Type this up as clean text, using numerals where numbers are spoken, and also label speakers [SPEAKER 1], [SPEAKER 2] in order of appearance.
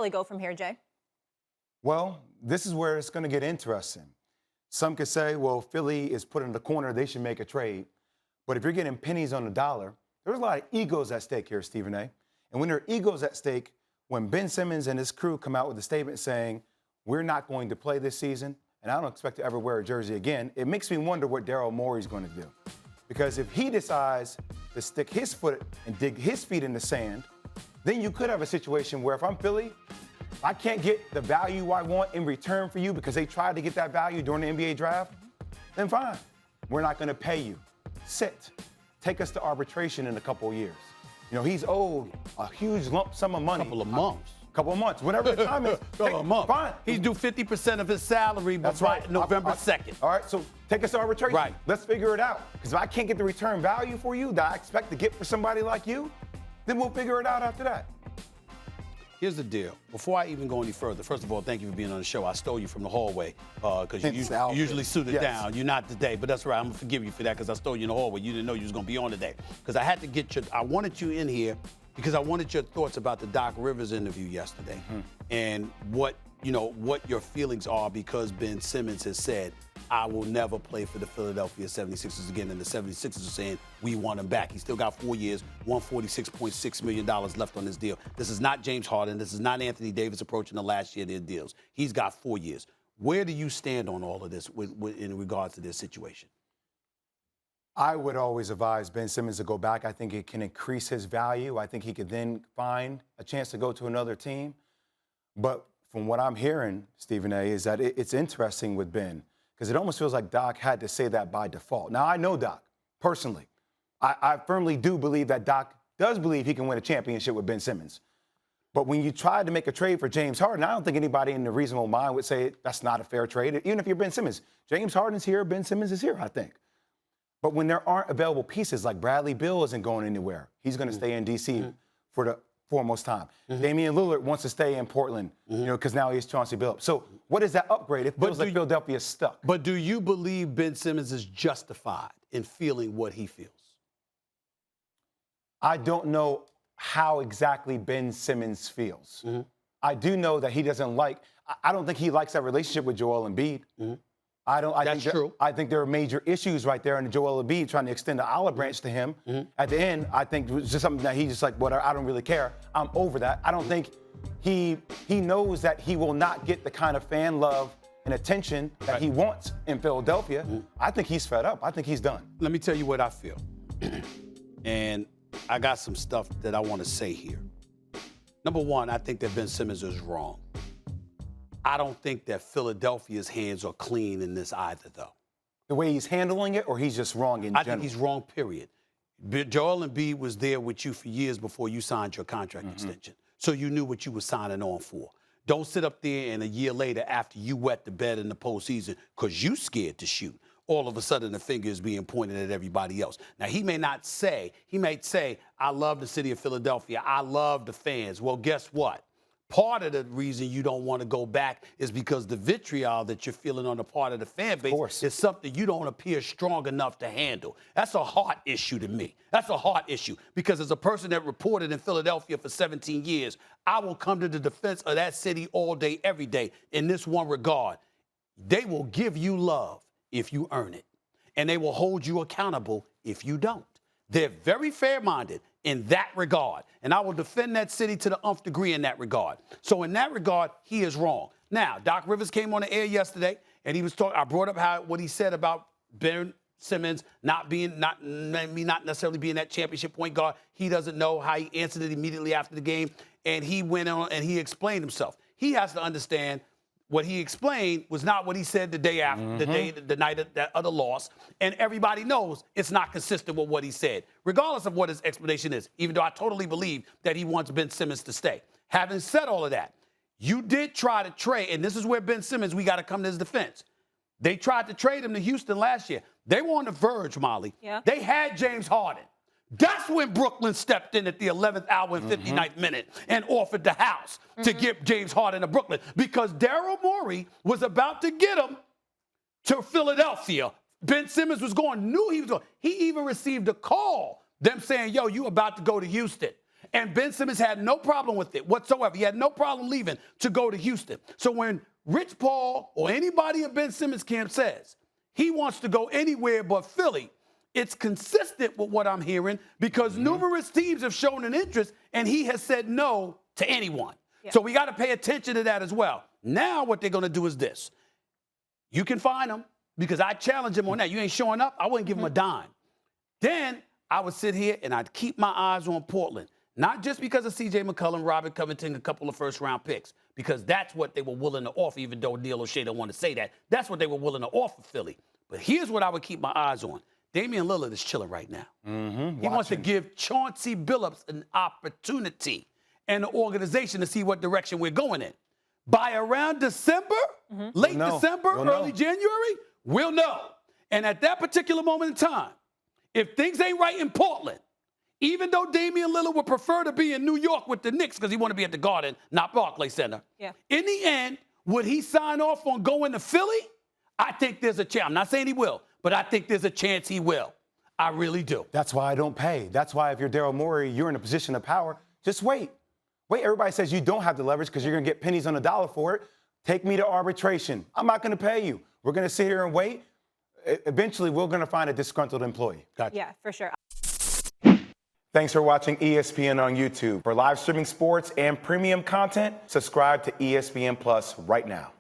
[SPEAKER 1] Philly go from here, Jay?
[SPEAKER 2] Well, this is where it's going to get interesting. Some could say, well, Philly is put in the corner. They should make a trade. But if you're getting pennies on the dollar, there's a lot of egos at stake here, Stephen A. And when there are egos at stake, when Ben Simmons and his crew come out with a statement saying, we're not going to play this season, and I don't expect to ever wear a jersey again, it makes me wonder what Daryl Morey's going to do. Because if he decides to stick his foot and dig his feet in the sand, then you could have a situation where if I'm Philly, I can't get the value I want in return for you because they tried to get that value during the NBA draft, then fine. We're not going to pay you. Sit. Take us to arbitration in a couple of years. You know, he's owed a huge lump sum of money.
[SPEAKER 3] Couple of months.
[SPEAKER 2] Couple of months, whatever the time is.
[SPEAKER 3] Couple of months.
[SPEAKER 2] Fine.
[SPEAKER 3] He's due 50% of his salary by November 2nd.
[SPEAKER 2] All right, so take us to arbitration.
[SPEAKER 3] Right.
[SPEAKER 2] Let's figure it out. Because if I can't get the return value for you that I expect to get for somebody like you, then we'll figure it out after that.
[SPEAKER 3] Here's the deal. Before I even go any further, first of all, thank you for being on the show. I stole you from the hallway because you usually suited down. You're not today, but that's right. I'm going to forgive you for that because I stole you in the hallway. You didn't know you was going to be on today. Because I had to get I wanted you in here because I wanted your thoughts about the Doc Rivers interview yesterday and what your feelings are because Ben Simmons has said, I will never play for the Philadelphia 76ers again. And the 76ers are saying, we want him back. He's still got 4 years, $146.6 million left on his deal. This is not James Harden. This is not Anthony Davis approaching the last year of their deals. He's got 4 years. Where do you stand on all of this in regards to this situation?
[SPEAKER 2] I would always advise Ben Simmons to go back. I think it can increase his value. I think he could then find a chance to go to another team. But from what I'm hearing, Stephen A., is that it's interesting with Ben because it almost feels like Doc had to say that by default. Now, I know Doc personally. I firmly do believe that Doc does believe he can win a championship with Ben Simmons. But when you tried to make a trade for James Harden, I don't think anybody in the reasonable mind would say that's not a fair trade. Even if you're Ben Simmons, James Harden's here, Ben Simmons is here, I think. But when there aren't available pieces, like Bradley Beal isn't going anywhere. He's going to stay in D.C. for the foremost time. Damian Lillard wants to stay in Portland, because now he's Chauncey Billups. So what is that upgrade? It feels like Philadelphia's stuck.
[SPEAKER 3] But do you believe Ben Simmons is justified in feeling what he feels?
[SPEAKER 2] I don't know how exactly Ben Simmons feels. I do know that he doesn't I don't think he likes that relationship with Joel Embiid.
[SPEAKER 3] That's true.
[SPEAKER 2] I think there are major issues right there in Joel Embiid trying to extend the olive branch to him. At the end, I think it was just something that he's just like, whatever, I don't really care. I'm over that. I don't think he knows that he will not get the kind of fan love and attention that he wants in Philadelphia. I think he's fed up. I think he's done.
[SPEAKER 3] Let me tell you what I feel. And I got some stuff that I want to say here. Number one, I think that Ben Simmons is wrong. I don't think that Philadelphia's hands are clean in this either, though.
[SPEAKER 2] The way he's handling it, or he's just wrong in general?
[SPEAKER 3] I think he's wrong, period. Joel Embiid was there with you for years before you signed your contract extension, so you knew what you were signing on for. Don't sit up there and a year later, after you wet the bed in the postseason because you scared to shoot, all of a sudden the finger is being pointed at everybody else. Now, he may say, I love the city of Philadelphia. I love the fans. Well, guess what? Part of the reason you don't want to go back is because the vitriol that you're feeling on the part of the fan base is something you don't appear strong enough to handle. That's a heart issue to me. That's a heart issue because as a person that reported in Philadelphia for 17 years, I will come to the defense of that city all day, every day in this one regard. They will give you love if you earn it, and they will hold you accountable if you don't. They're very fair-minded in that regard, and I will defend that city to the nth degree in that regard. So in that regard, he is wrong. Now, Doc Rivers came on the air yesterday, and he was talking. I brought up what he said about Ben Simmons not necessarily being that championship point guard. He doesn't know how he answered it immediately after the game, and he went on and he explained himself. He has to understand. What he explained was not what he said the day after, the night of the loss. And everybody knows it's not consistent with what he said, regardless of what his explanation is, even though I totally believe that he wants Ben Simmons to stay. Having said all of that, you did try to trade, and this is where Ben Simmons, we got to come to his defense. They tried to trade him to Houston last year. They were on the verge, Molly. Yeah. They had James Harden. That's when Brooklyn stepped in at the 11th hour and 59th minute and offered the house to get James Harden to Brooklyn because Daryl Morey was about to get him to Philadelphia. Ben Simmons knew he was going. He even received a call, them saying, yo, you about to go to Houston. And Ben Simmons had no problem with it whatsoever. He had no problem leaving to go to Houston. So when Rich Paul or anybody in Ben Simmons' camp says he wants to go anywhere but Philly, it's consistent with what I'm hearing because numerous teams have shown an interest and he has said no to anyone. Yeah. So we got to pay attention to that as well. Now what they're going to do is this. You can find him because I challenge him on that. You ain't showing up, I wouldn't give him a dime. Then I would sit here and I'd keep my eyes on Portland. Not just because of C.J. McCollum, Robert Covington, a couple of first-round picks, because that's what they were willing to offer, even though Neil O'Shea don't want to say that. That's what they were willing to offer Philly. But here's what I would keep my eyes on. Damian Lillard is chilling right now. He wants to give Chauncey Billups an opportunity and an organization to see what direction we're going in. By around December, late December, early January, we'll know. And at that particular moment in time, if things ain't right in Portland, even though Damian Lillard would prefer to be in New York with the Knicks because he want to be at the Garden, not Barclays Center, in the end, would he sign off on going to Philly? I think there's a chance. I'm not saying he will, but I think there's a chance he will. I really do.
[SPEAKER 2] That's why I don't pay. That's why if you're Daryl Morey, you're in a position of power. Just wait. Wait, everybody says you don't have the leverage because you're going to get pennies on the dollar for it. Take me to arbitration. I'm not going to pay you. We're going to sit here and wait. Eventually, we're going to find a disgruntled employee.
[SPEAKER 1] Gotcha. Yeah, for sure.
[SPEAKER 2] Thanks for watching ESPN on YouTube. For live streaming sports and premium content, subscribe to ESPN Plus right now.